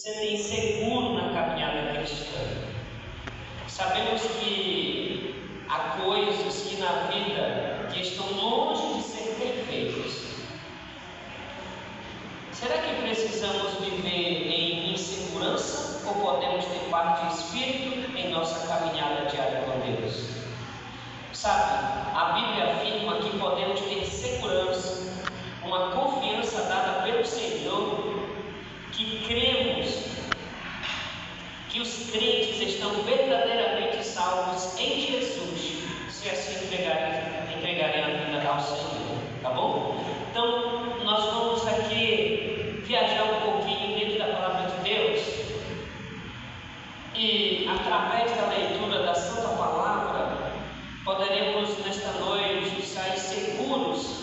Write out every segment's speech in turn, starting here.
sentem seguro na caminhada cristã. Sabemos que há coisas que na vida que estão longe de ser perfeitas. Será que precisamos viver em insegurança ou podemos ter paz de espírito em nossa caminhada diária com Deus? Sabe, a Bíblia afirma que podemos ter segurança, uma confiança dada pelo Senhor, que cremos que os crentes estão verdadeiramente salvos em Jesus, se assim entregarem a vida ao Senhor, tá bom? Então, nós vamos aqui viajar um pouquinho dentro da palavra de Deus e, através da leitura da Santa Palavra, poderemos nesta noite sair seguros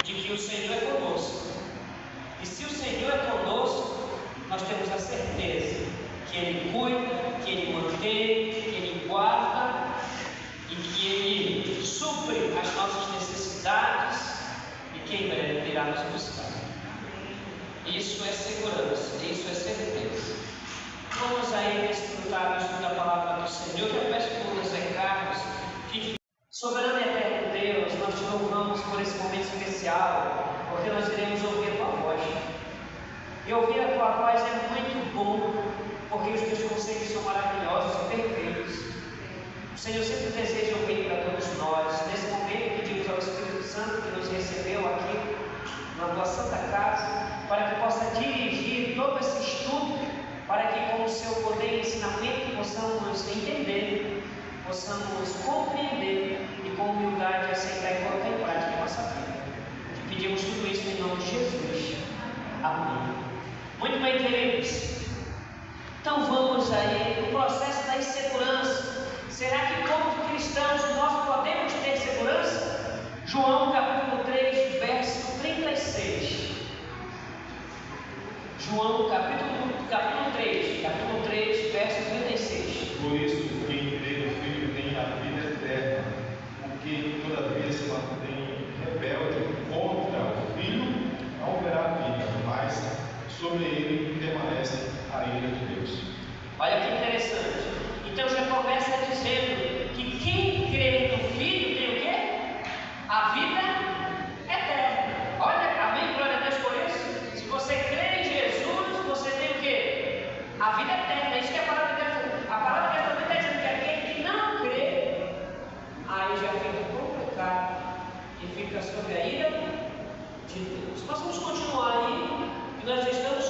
de que o Senhor é conosco. E se o Senhor é conosco, nós temos a certeza que Ele cuida, que Ele mantém, que Ele guarda e que Ele supre as nossas necessidades e que em breve virá nos buscar. Isso é segurança, isso é certeza. Vamos aí desfrutar do estudo da palavra do Senhor. Eu peço por José Carlos, que soberano e eterno Deus, nós te louvamos por esse momento especial, porque nós iremos ouvir a tua voz. E ouvir a tua voz é muito bom, porque os teus conselhos são maravilhosos e perfeitos. O Senhor sempre deseja ouvir para todos nós. Nesse momento, pedimos ao Espírito Santo que nos recebeu aqui na tua santa casa, para que possa dirigir todo esse estudo, para que com o seu poder e ensinamento possamos entender, possamos compreender e com humildade aceitar e colocar em prática a nossa vida. Te pedimos tudo isso em nome de Jesus. Amém. Muito bem, queridos. Então vamos aí, o processo da insegurança. Será que como cristãos nós podemos ter segurança? João capítulo 3, verso 36. João capítulo 3, verso 36. Por isso, quem crê no Filho tem a vida eterna. O que todavia se mantém rebelde contra o Filho não verá a vida, mas sobre ele permanece a ira de Deus. Olha que interessante. Então já começa dizendo que quem crê no Filho tem o quê? A vida eterna. Olha, amém, glória a Deus por isso. Se você crê em Jesus, você tem o quê? A vida eterna. Isso que é a palavra de Deus. A palavra de Deus também está dizendo que aquele que não crê, aí já fica complicado e fica sob a ira de Deus. Nós vamos continuar aí, e nós estamos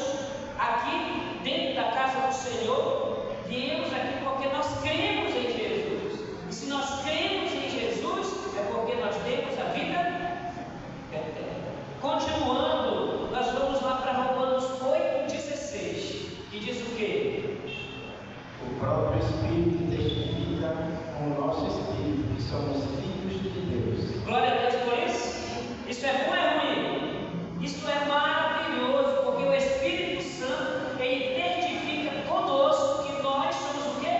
aqui dentro da casa do Senhor, viemos aqui porque nós cremos em Jesus. E se nós cremos em Jesus, é porque nós temos a vida eterna. Continuando, nós vamos lá para Romanos 8,16, que diz o quê? O próprio Espírito testifica com o nosso Espírito que somos filhos de Deus. Glória a Deus por isso. Isso é bom ou é ruim? Isso é maravilhoso, porque o Espírito Santo, ele testifica conosco que nós somos o quê?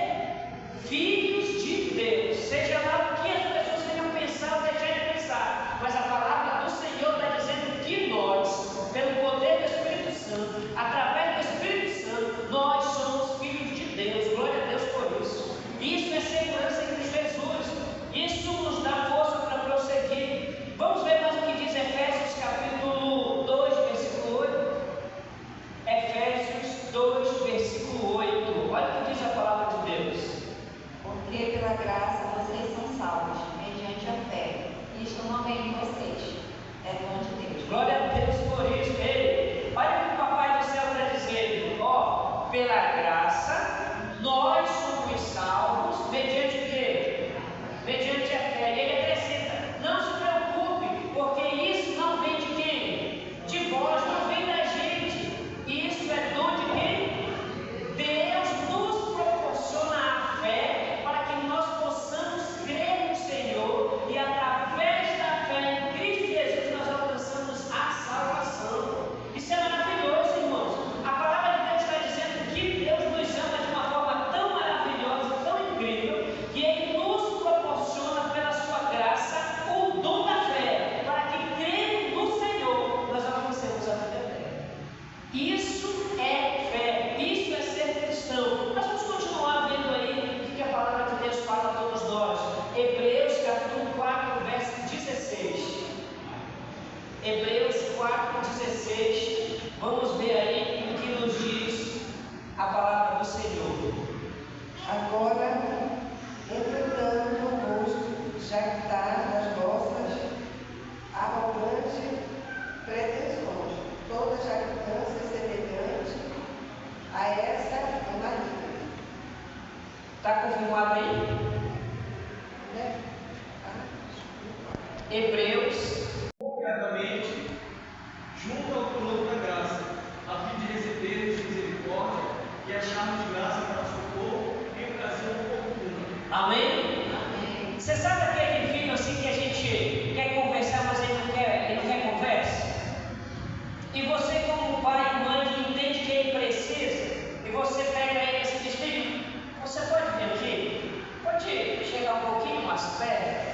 Filhos de Deus. Seja lá o que as pessoas tenham pensado ou deixar de pensar, mas a palavra do Senhor está dizendo que nós, pelo poder do Espírito Santo, através do Espírito Santo, nós somos filhos de Deus. Glória a Deus por isso. Isso é segurança em Cristo Jesus. Isso nos dá força para prosseguir. Vamos ver mais o que diz Efésios capítulo 2, versículo 8. Efésios 2, versículo 8. Olha o que diz a palavra de Deus. Porque pela graça vocês são salvos, mediante a fé. Isto não vem de vocês, é dom de Deus. Glória a Deus por isso. Ei, olha o que o Papai do Céu está dizendo. Ó, pela graça, nós somos salvos, mediante o quê? Mediante a fé. E ele acrescenta, não se preocupe, porque isso não vem de quem? De vós, não vem da gente. Isso é dom de quem? Deus nos proporciona a fé para que nós possamos crer no Senhor e através da fé em Cristo Jesus nós alcançamos a salvação. Isso é maravilhoso, irmãos. A palavra de Deus está dizendo que Deus com um amém? Hebreus. Concretamente, junto ao trono da graça, a fim de recebermos misericórdia e acharmos graça para socorro em ocasião oportuna. Amém? Amém. Você sabe aquele filho assim que a gente quer conversar, mas ele não quer conversa? E você, como pai e mãe, entende que ele precisa, e você pega ele assim e diz: filho, você pode vir aqui? Pode chegar um pouquinho mais perto?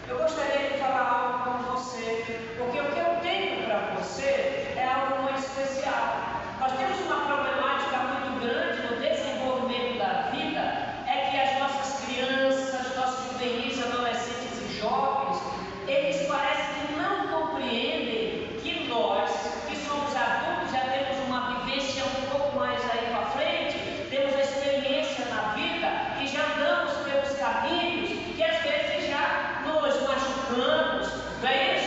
Eu gostaria de falar algo com você, porque o que eu tenho para você é algo muito especial. Nós temos uma problemática muito grande no desenvolvimento da vida, é que as nossas crianças, nossos juvenis, adolescentes e jovens, eles parecem que não compreendem que nós, que somos adultos, já temos uma vivência um pouco mais aí para frente, temos a experiência na vida, que já andamos pelos caminhos, que às vezes já nos machucamos,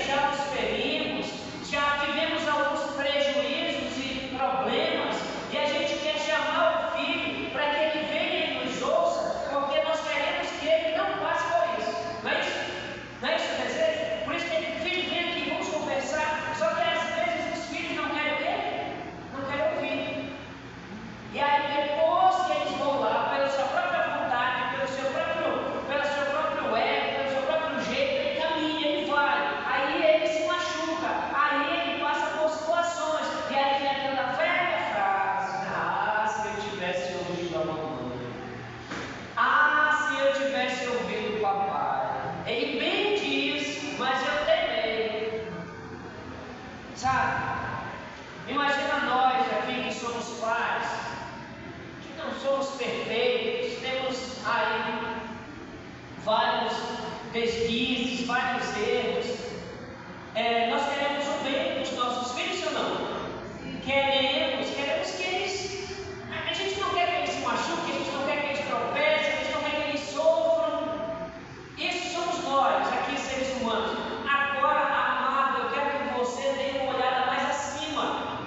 já nos ferimos, já tivemos alguns prejuízos e problemas, e a gente quer chamar o filho para que ele venha e nos ouça, porque nós queremos que ele não passe por isso. Não é isso? Não é isso o desejo? Por isso que ele, filho, vem aqui, vamos conversar. Só que às vezes os filhos não querem o quê? Não querem ouvir. E aí depois que eles vão lá, pela sua própria vontade, pelo seu próprio ego, pelo seu próprio jeito, ele caminha, ele vai. Aí ele se machuca, aí ele passa por situações. E aí vem aquela velha frase: ah, se eu tivesse ouvido a mamãe. Ah, se eu tivesse ouvido o papai. Ele bem diz, mas eu temei. Sabe? Imagina nós aqui que somos pais, que não somos perfeitos, temos aí vários deslizes, vários erros. Nós queremos o bem dos nossos filhos ou não? Queremos que eles. A gente não quer que eles se machuquem, a gente não quer que eles tropecem, a gente não quer que eles sofram. Isso somos nós, aqui seres humanos. Agora, amado, eu quero que você dê uma olhada mais acima.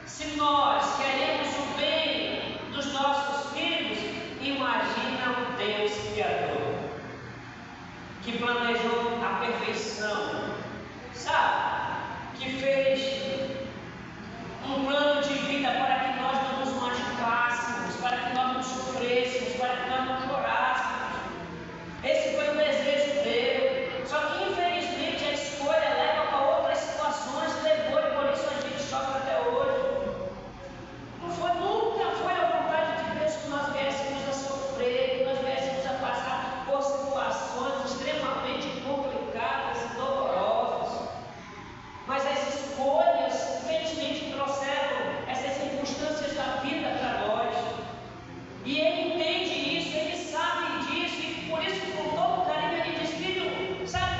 Se nós queremos o bem dos nossos filhos, imagina o Deus Criador, que planejou a perfeição, sabe? Que fez um plano de vida para que nós não nos machucássemos, para que nós não sofrêssemos, para que nós não chorássemos. Esse foi o desejo dele. Só que infelizmente a escolha leva para outras situações, levou, e por isso a gente sofre até hoje. Nunca foi a vontade de Deus que nós viéssemos a sofrer, que nós viéssemos a passar por situações extremamente complicadas e dolorosas. Mas as escolhas, infelizmente, trouxeram essas circunstâncias da vida para nós. E ele entende isso, ele sabe disso, e por isso, com todo carinho, ele diz: filho, sabe,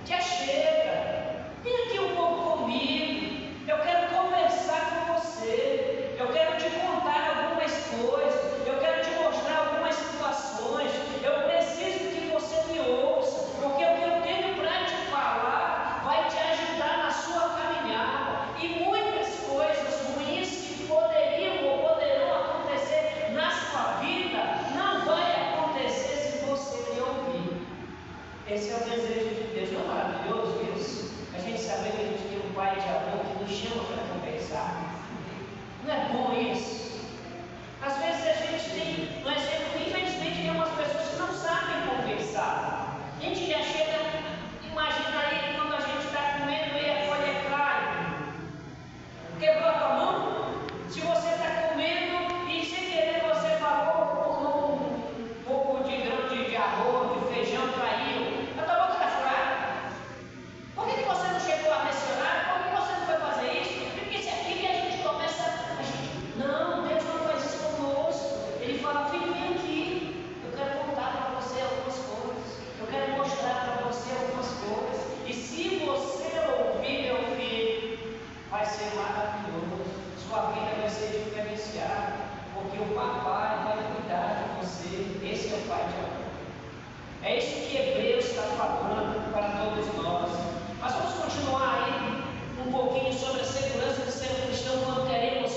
já chega, vem aqui um pouco comigo, eu quero conversar com você, eu quero te contar algumas coisas, eu quero te mostrar algumas situações, eu preciso que você me ouça, porque o que eu tenho para te falar vai te ajudar na sua caminhada, e muitas coisas ruins que poderiam ou poderão acontecer na sua vida não vai acontecer se você me ouvir. Esse é o desejo de Deus. Não é maravilhoso isso? A gente saber que a gente tem um pai de amor que nos chama para conversar. Não é bom isso? Às vezes a gente tem, por exemplo, infelizmente tem umas pessoas que não sabem conversar. A gente já chega, imagina aí quando a gente está comendo e a folha cai. Quebrou a tua mão? Se você está comendo e sem querer você falou um pouco de grão de arroz, de feijão, caiu, a tua boca está furada. Por que você não chegou a mencionar? Por que você não foi fazer isso? Porque se aqui a gente começa, não, Deus não faz isso conosco. Ele fala: filho, vem aqui, eu quero contar para você algumas coisas, eu quero mostrar para você algumas coisas, e se você ouvir, meu filho, vai ser maravilhoso, sua vida vai ser diferenciada, porque o papai vai cuidar de você. Esse é o pai de amor. É isso que Hebreus está falando para todos nós. Mas vamos continuar aí um pouquinho sobre a segurança de ser um cristão. Quando queremos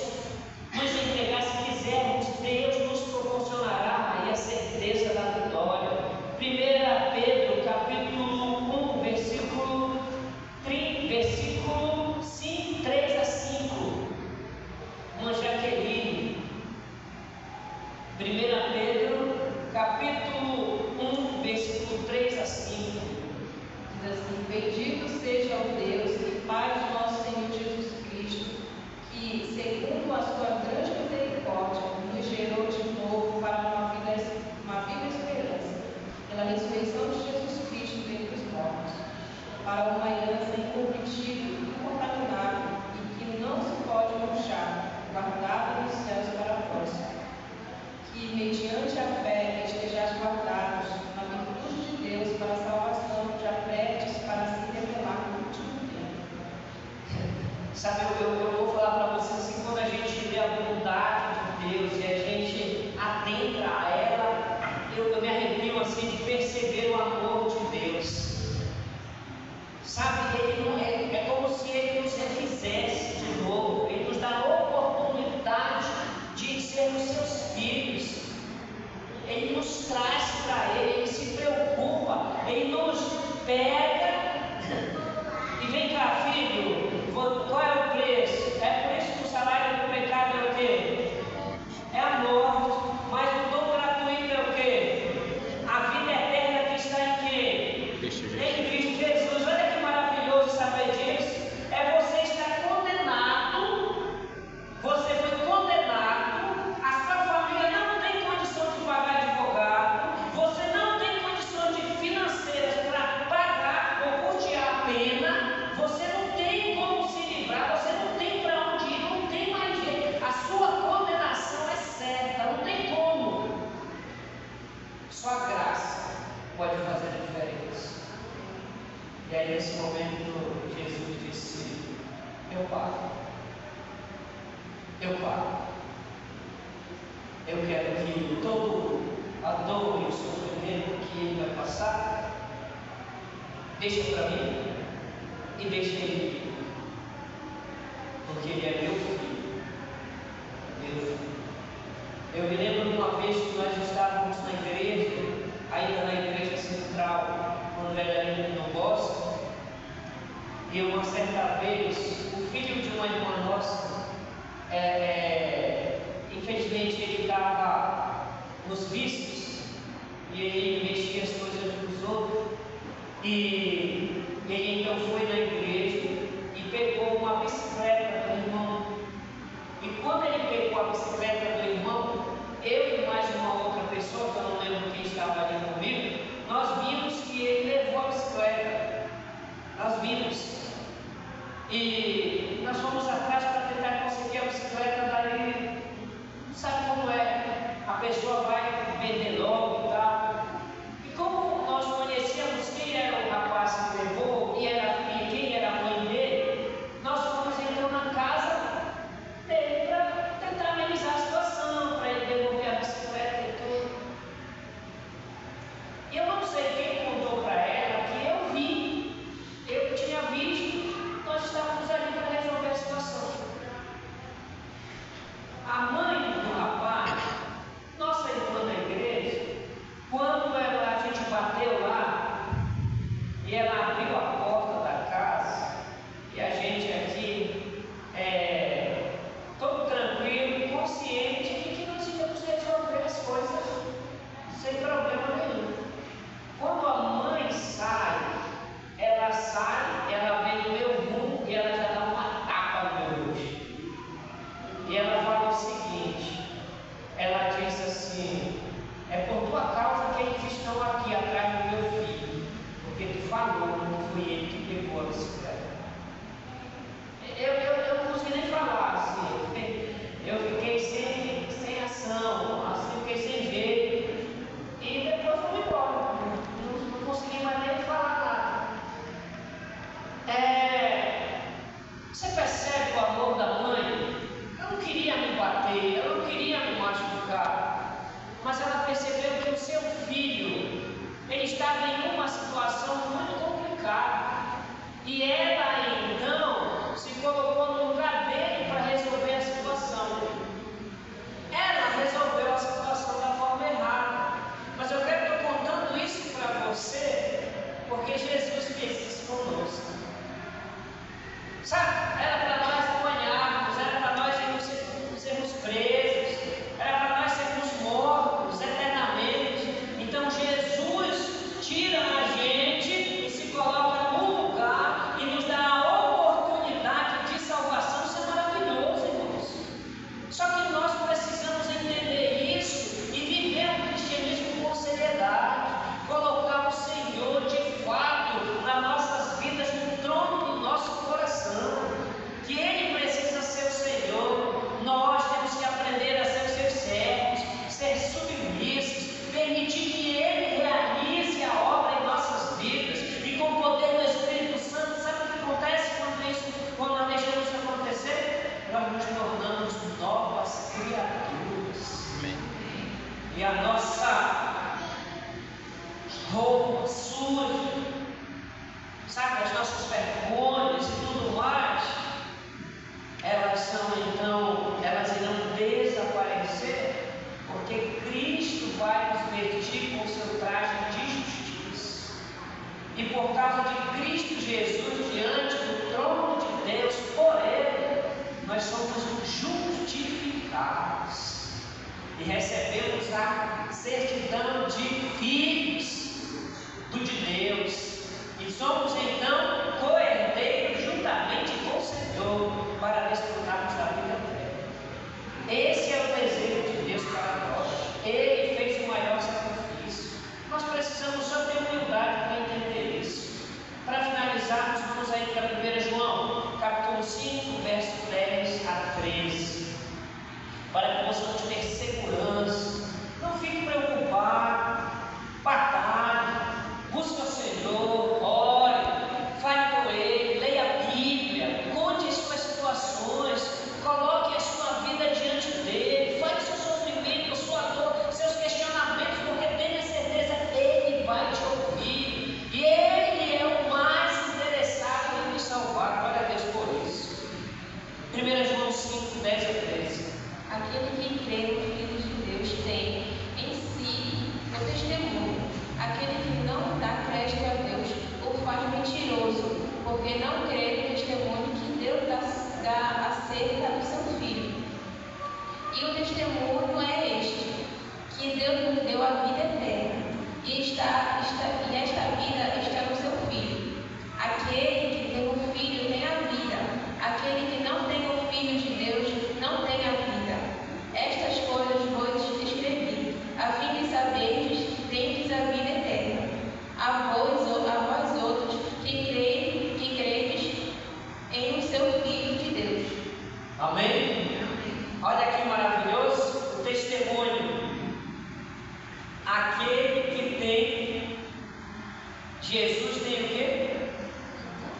nos entregar, se quisermos, Deus nos proporcionará aí a certeza 1 Pedro, capítulo 1, versículo 3 a 5. Diz assim: bendito seja o Deus e Pai de nosso Senhor Jesus Cristo, que, segundo a sua grande misericórdia, nos gerou de novo para uma viva esperança, pela ressurreição de Jesus Cristo dentre os mortos, para uma herança incorruptível, incontaminável e que não se pode manchar, guardada nos céus para vós, que mediante a fé estejais guardados na virtude de Deus para a salvação, já prestes para se revelar no último tempo. Sabe, eu vou falar para vocês assim, quando a gente vê a bondade de Deus e a gente adentra a ela, eu me arrepio assim de perceber o amor de Deus. Sabe, é como se Ele nos refizesse de novo, Ele nos dá a oportunidade de sermos seus filhos. Ele nos traz para Ele, Ele se preocupa, Ele nos pega e vem cá, filho, qual é o preço? É por isso que o salário do pecado é o quê? É a morte, mas o dom gratuito é o quê? A vida eterna que está em quê? Em Cristo Jesus. Olha que maravilhoso saber disso. É você estar condenado, você foi condenado, a sua família não tem condição de pagar advogado, você não tem condições financeiras para pagar ou custear a pena, você não tem como se livrar, você não tem para onde ir, não tem mais jeito, a sua condenação é certa, não tem como. Só a graça pode fazer a diferença. E aí nesse momento Jesus disse: eu pago. Eu pago. Eu quero que todo a dor e o sofrimento que ele vai passar, deixa para mim e deixa ele vir. Porque ele é meu filho. Meu filho. Eu me lembro de uma vez que nós estávamos na igreja, ainda na igreja central, quando era ali no Bosque, e uma certa vez, o filho de uma irmã nossa, infelizmente ele estava nos vícios, e ele mexia as coisas dos outros, e ele então foi na igreja e pegou uma bicicleta do irmão. E quando ele pegou a bicicleta do irmão, eu e mais uma outra pessoa, que eu não lembro quem estava ali comigo, nós vimos que ele levou a bicicleta. Nós vimos. E nós fomos atrás para tentar conseguir a bicicleta dali. Sabe como é? A pessoa vai vender logo e tal. E como nós conhecíamos quem era o rapaz que levou e quem era a mãe dele, nós fomos então na casa dele para tentar amenizar a situação, para ele devolver a bicicleta e tudo. E eu não sei quem contou para ela que eu tinha visto, nós estávamos ali para resolver a situação. A mãe do rapaz, nossa irmã da igreja, quando a gente bateu lá e ela abriu a porta da casa, e a gente aqui, todo tranquilo, consciente de que nós íamos resolver as coisas sem problema nenhum. Quando a mãe sai, ela vem no meu rumo e ela já dá uma tapa no meu rosto. E ela fala o seguinte, ela diz assim: é por tua causa que eles estão aqui atrás do meu filho, porque tu falou, não foi ele que pegou a bicicleta. Eu não consegui nem falar assim, eu fiquei sem ação, assim, fiquei sem jeito, e depois fui embora, não consegui mais nem falar nada. Você percebe o amor da mãe? Eu não queria me bater, eu não queria me machucar, mas ela percebeu que o seu filho, ele estava em uma situação muito complicada, e ela então se colocou no lugar dele para resolver a situação. Ela resolveu a situação da forma errada, mas eu estou contando isso para você porque Jesus fez isso conosco. Sabe, era para nós apanharmos, era para nós sermos presos, era para nós sermos mortos. e a nossa roupa suja, sabe, as nossas vergonhas e tudo mais, elas irão desaparecer, porque Cristo vai nos vestir com o seu traje de justiça. E por causa de Cristo Jesus, diante do trono de Deus, por Ele, nós somos justificados e recebemos a certidão de filhos de Deus, e somos então co-herdeiros juntamente com o Senhor para desfrutarmos da vida eterna. Esse é o desejo de Deus para nós. Ele fez o maior sacrifício. Nós precisamos só ter humildade para entender isso. Para finalizarmos, vamos aí para 1 João, capítulo 5, verso 10 a 13. Para que possamos ter segurança. Não fique preocupado. Batalhe. Busque o Senhor. Ore. Fale com Ele. Leia a Bíblia. Conte as suas situações. Coloque a sua vida diante dEle. Fale seu sofrimento, sua dor, seus questionamentos, porque tenha certeza que Ele vai te ouvir. E Ele é o mais interessado em nos salvar. Glória a Deus por isso. 1 João 5, 10 a 13. Aquele que crê no Filho de Deus tem em si o testemunho. Aquele que não dá crédito a Deus o faz mentiroso, porque não crê no testemunho que Deus dá acerca do seu Filho. E o testemunho é este, que Deus nos deu a vida eterna, e esta vida está no seu Filho. Aquele que tem o Filho tem a vida, aquele que não tem o Filho de Deus não tem a vida. Estas coisas vos escrevi, a fim de saberdes que tendes a vida eterna. A vós outros que credes em o seu Filho de Deus. Amém? Olha que maravilhoso o testemunho. Aquele que tem Jesus tem o quê?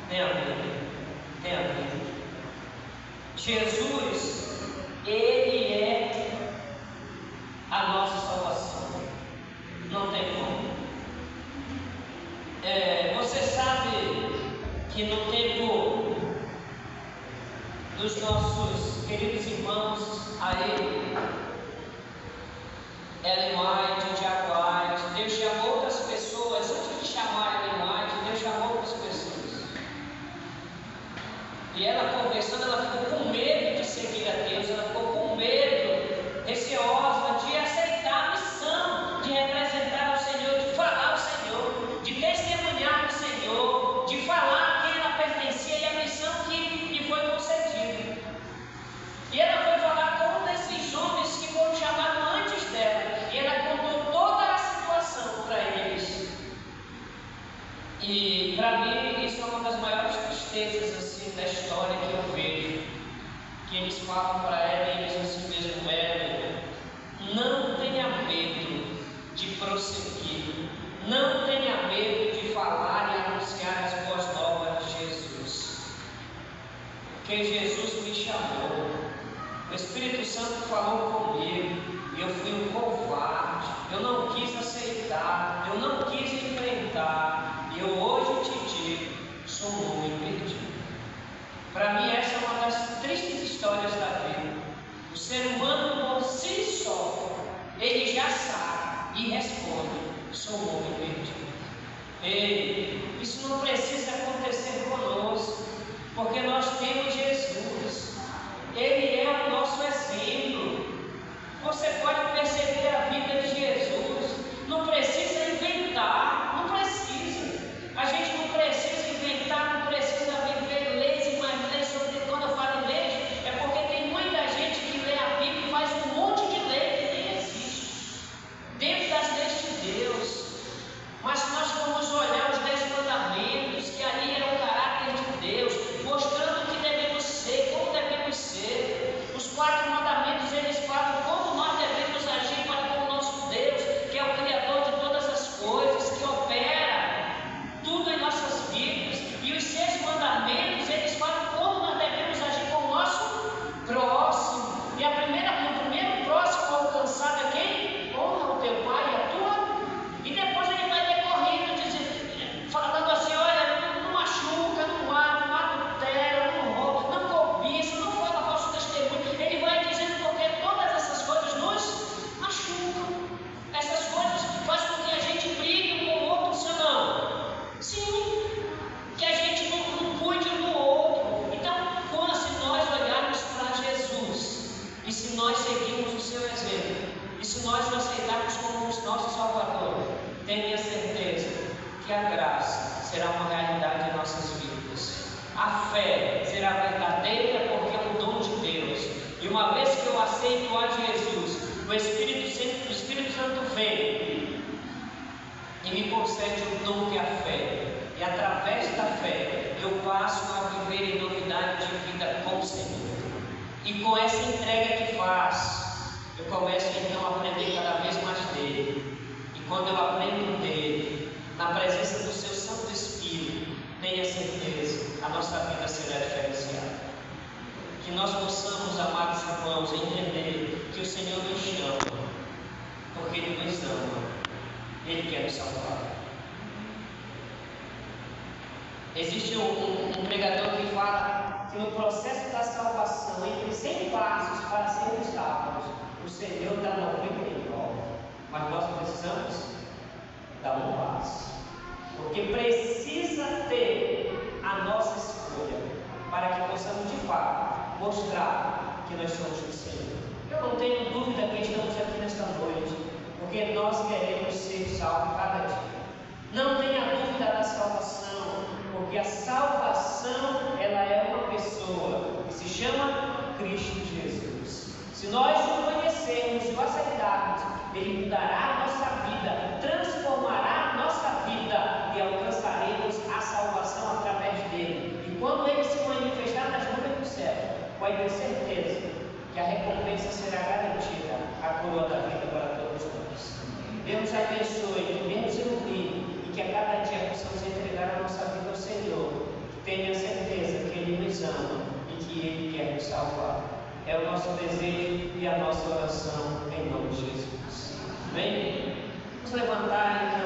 Tem a vida. Tem a vida. Jesus, Ele é a nossa salvação. Não tem como. Você sabe que no tempo dos nossos queridos irmãos aí, Ellen White, Jack White, Deus chamou outras pessoas, antes de chamar Ellen White, Deus chamou outras pessoas. E ela conversando, ela ficou com medo de seguir a Deus, ela ficou com medo, receosa de aceitar a missão, de representar o Senhor, de falar o Senhor, de testemunhar o Senhor, de falar a quem ela pertencia e a missão que lhe foi concedida. E ela foi falar com um desses homens que foram chamados antes dela, e ela contou toda a situação para eles. E para mim isso é uma das maiores tristezas assim da história que eu vejo, que eles falam para ela e eles assim mesmo, não tenha medo de prosseguir, não tenha medo de falar e anunciar as boas novas de Jesus, porque Jesus me chamou, o Espírito Santo falou comigo e eu fui um covarde, eu não quis aceitar, eu não quis enfrentar, e eu hoje te digo, sou um homem perdido. Para mim essa é uma das tristes histórias da vida. O ser humano por si só, ele já sabe e responde, sou um homem perdido. Ei, isso não precisa acontecer conosco, porque nós temos Jesus, Ele é o nosso exemplo. Você pode perceber a vida de Jesus, não precisa inventar, não precisa. A gente não precisa inventar, não precisa viver leis e mais leis sobre. Quando eu falo em leis, é porque tem muita gente que lê a Bíblia e faz um monte de lei que nem existe dentro das leis de Deus. Mas se nós formos olhar os 10 mandamentos, que ali era o caráter de Deus, mostrando será uma realidade em nossas vidas. A fé será verdadeira porque é um dom de Deus. E uma vez que eu aceito a Jesus, o Espírito Santo vem e me concede o dom que é a fé. E através da fé eu passo a viver em novidade de vida com o Senhor. E com essa entrega que faz, eu começo então a aprender cada vez mais dele. E quando eu aprendo dele, na presença do seu Santo Espírito, tenha certeza, a nossa vida será diferenciada. Que nós possamos, amados irmãos, entender que o Senhor nos chama, porque Ele nos ama, Ele quer nos salvar. Existe um pregador que fala que no processo da salvação, entre 100 passos para sermos salvos, o Senhor dá 99, mas nós precisamos dar um passo, porque precisa ter a nossa escolha, para que possamos de fato mostrar que nós somos do Senhor. Eu não tenho dúvida que estamos aqui nesta noite, porque nós queremos ser salvos cada dia. Não tenha dúvida da salvação, porque a salvação, ela é uma pessoa que se chama Cristo Jesus. Se nós o conhecermos e o aceitarmos, Ele mudará a nossa vida, transformará a nossa vida e alcançaremos a salvação através dele. E quando Ele se manifestar nas nuvens do céu, pode ter certeza que a recompensa será garantida, a coroa da vida para todos nós. Deus nos abençoe, que Deus nos ilumine e que a cada dia possamos entregar a nossa vida ao Senhor. Tenha certeza que Ele nos ama e que Ele quer nos salvar. É o nosso desejo e a nossa oração em nome de Jesus. Amém? Vamos levantar então.